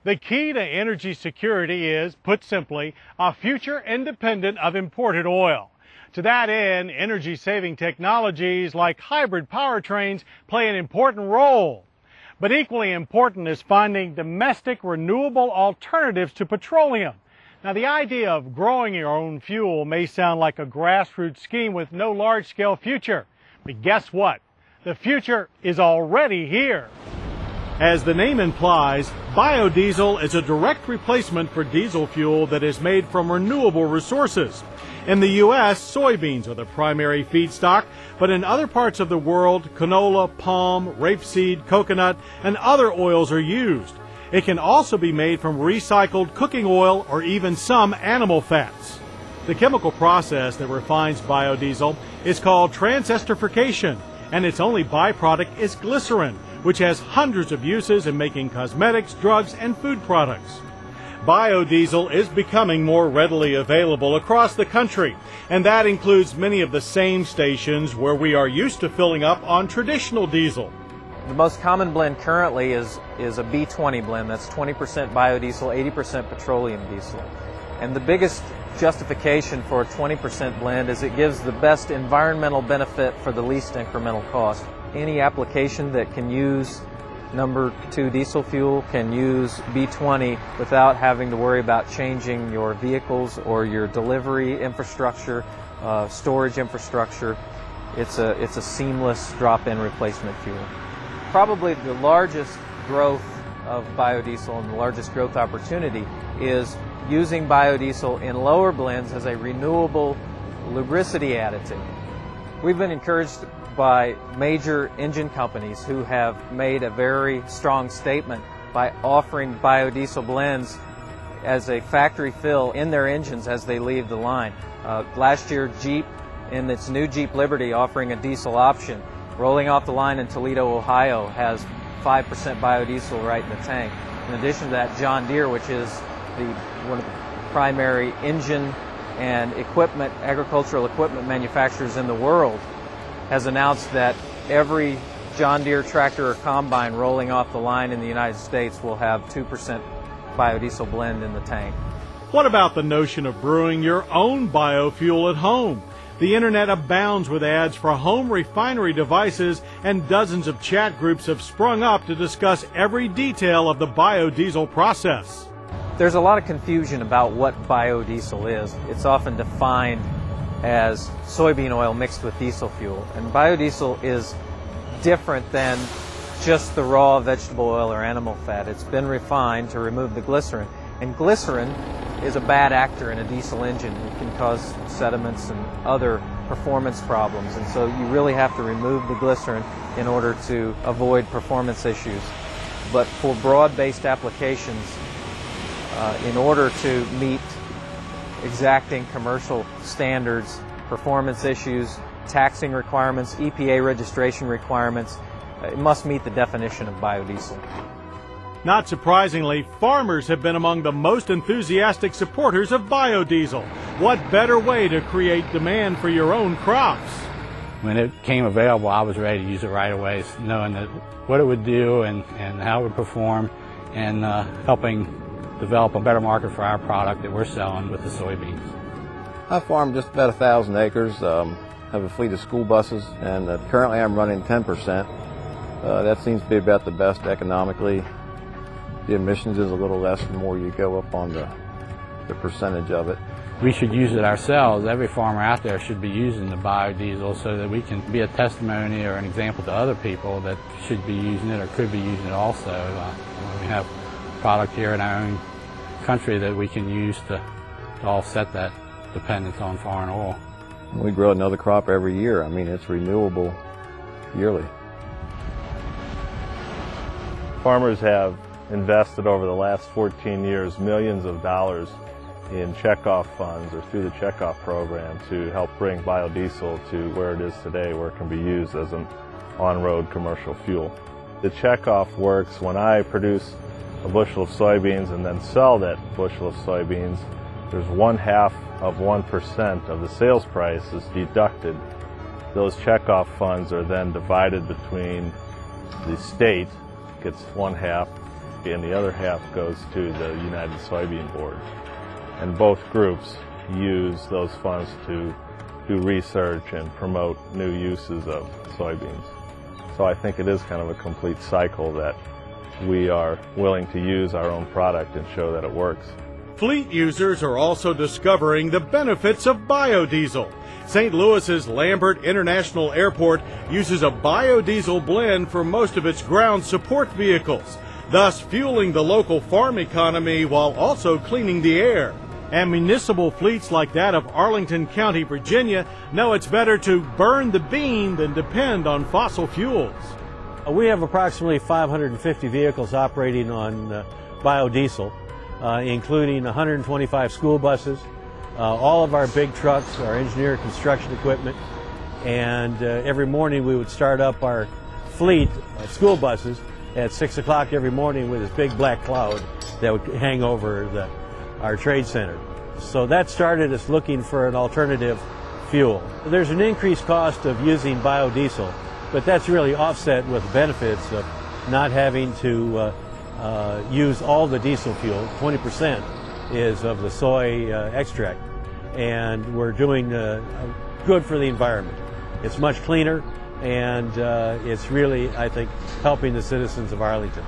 The key to energy security is, put simply, a future independent of imported oil. To that end, energy-saving technologies like hybrid powertrains play an important role. But equally important is finding domestic renewable alternatives to petroleum. Now, the idea of growing your own fuel may sound like a grassroots scheme with no large-scale future. But guess what? The future is already here. As the name implies, biodiesel is a direct replacement for diesel fuel that is made from renewable resources. In the U.S., soybeans are the primary feedstock, but in other parts of the world, canola, palm, rapeseed, coconut, and other oils are used. It can also be made from recycled cooking oil or even some animal fats. The chemical process that refines biodiesel is called transesterification, and its only byproduct is glycerin, which has hundreds of uses in making cosmetics, drugs, and food products. Biodiesel is becoming more readily available across the country, and that includes many of the same stations where we are used to filling up on traditional diesel. The most common blend currently is a B20 blend. That's 20% biodiesel, 80% petroleum diesel. And the biggest justification for a 20% blend is it gives the best environmental benefit for the least incremental cost. Any application that can use number 2 diesel fuel can use B20 without having to worry about changing your vehicles or your delivery infrastructure, storage infrastructure. It's a seamless drop-in replacement fuel. Probably the largest growth of biodiesel and the largest growth opportunity is using biodiesel in lower blends as a renewable lubricity additive. We've been encouraged by major engine companies who have made a very strong statement by offering biodiesel blends as a factory fill in their engines as they leave the line. Last year, Jeep, in its new Jeep Liberty, offering a diesel option, rolling off the line in Toledo, Ohio, has 5% biodiesel right in the tank. In addition to that, John Deere, which is one of the primary engine and equipment, agricultural equipment manufacturers in the world, has announced that every John Deere tractor or combine rolling off the line in the United States will have 2% biodiesel blend in the tank. What about the notion of brewing your own biofuel at home? The internet abounds with ads for home refinery devices, and dozens of chat groups have sprung up to discuss every detail of the biodiesel process. There's a lot of confusion about what biodiesel is. It's often defined as soybean oil mixed with diesel fuel. And biodiesel is different than just the raw vegetable oil or animal fat. It's been refined to remove the glycerin. And glycerin is a bad actor in a diesel engine. It can cause sediments and other performance problems. And so you really have to remove the glycerin in order to avoid performance issues. But for broad-based applications, in order to meet exacting commercial standards, performance issues, taxing requirements, EPA registration requirements, it must meet the definition of biodiesel. Not surprisingly, farmers have been among the most enthusiastic supporters of biodiesel. What better way to create demand for your own crops? When it became available, I was ready to use it right away, knowing that what it would do and how it would perform, and helping develop a better market for our product that we're selling with the soybeans. I farm just about 1,000 acres, have a fleet of school buses, and currently I'm running 10%. That seems to be about the best economically. The emissions is a little less the more you go up on the percentage of it. We should use it ourselves. Every farmer out there should be using the biodiesel so that we can be a testimony or an example to other people that should be using it or could be using it also. We have product here in our own country that we can use to offset that dependence on foreign oil. We grow another crop every year. I mean, it's renewable yearly. Farmers have invested over the last 14 years millions of dollars in checkoff funds or through the checkoff program to help bring biodiesel to where it is today, where it can be used as an on-road commercial fuel. The checkoff works when I produce a bushel of soybeans and then sell that bushel of soybeans. There's 1/2 of 1% of the sales price is deducted. Those checkoff funds are then divided between the state, gets 1/2, and the other half goes to the United Soybean Board. And both groups use those funds to do research and promote new uses of soybeans. So I think it is kind of a complete cycle that we are willing to use our own product and show that it works. Fleet users are also discovering the benefits of biodiesel. St. Louis's Lambert International Airport uses a biodiesel blend for most of its ground support vehicles, thus fueling the local farm economy while also cleaning the air. And municipal fleets like that of Arlington County, Virginia, know it's better to burn the bean than depend on fossil fuels. We have approximately 550 vehicles operating on biodiesel, including 125 school buses, all of our big trucks, our engineered construction equipment, and every morning we would start up our fleet of school buses at 6 o'clock every morning with this big black cloud that would hang over our trade center. So that started us looking for an alternative fuel. There's an increased cost of using biodiesel, but that's really offset with benefits of not having to use all the diesel fuel. 20% is of the soy extract, and we're doing good for the environment. It's much cleaner, and it's really, I think, helping the citizens of Arlington.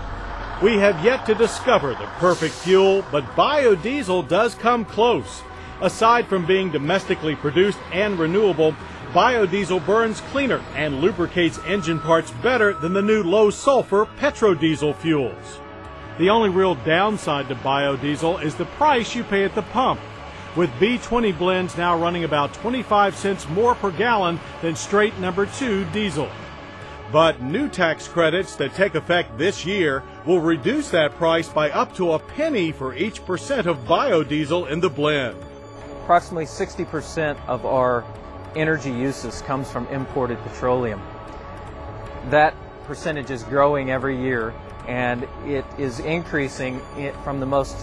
We have yet to discover the perfect fuel, but biodiesel does come close. Aside from being domestically produced and renewable, biodiesel burns cleaner and lubricates engine parts better than the new low-sulfur petrodiesel fuels. The only real downside to biodiesel is the price you pay at the pump, with B20 blends now running about 25 cents more per gallon than straight number 2 diesel. But new tax credits that take effect this year will reduce that price by up to a penny for each percent of biodiesel in the blend. Approximately 60% of our energy uses comes from imported petroleum. That percentage is growing every year, and it is increasing from the most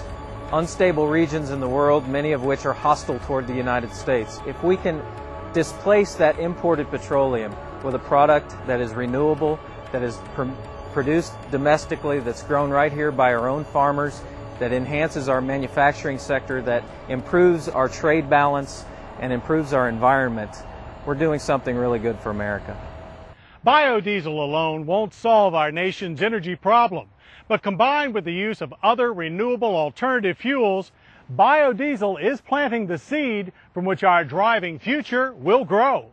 unstable regions in the world, many of which are hostile toward the United States. If we can displace that imported petroleum with a product that is renewable, that is produced domestically, that's grown right here by our own farmers, that enhances our manufacturing sector, that improves our trade balance and improves our environment, we're doing something really good for America. Biodiesel alone won't solve our nation's energy problem, but combined with the use of other renewable alternative fuels, biodiesel is planting the seed from which our driving future will grow.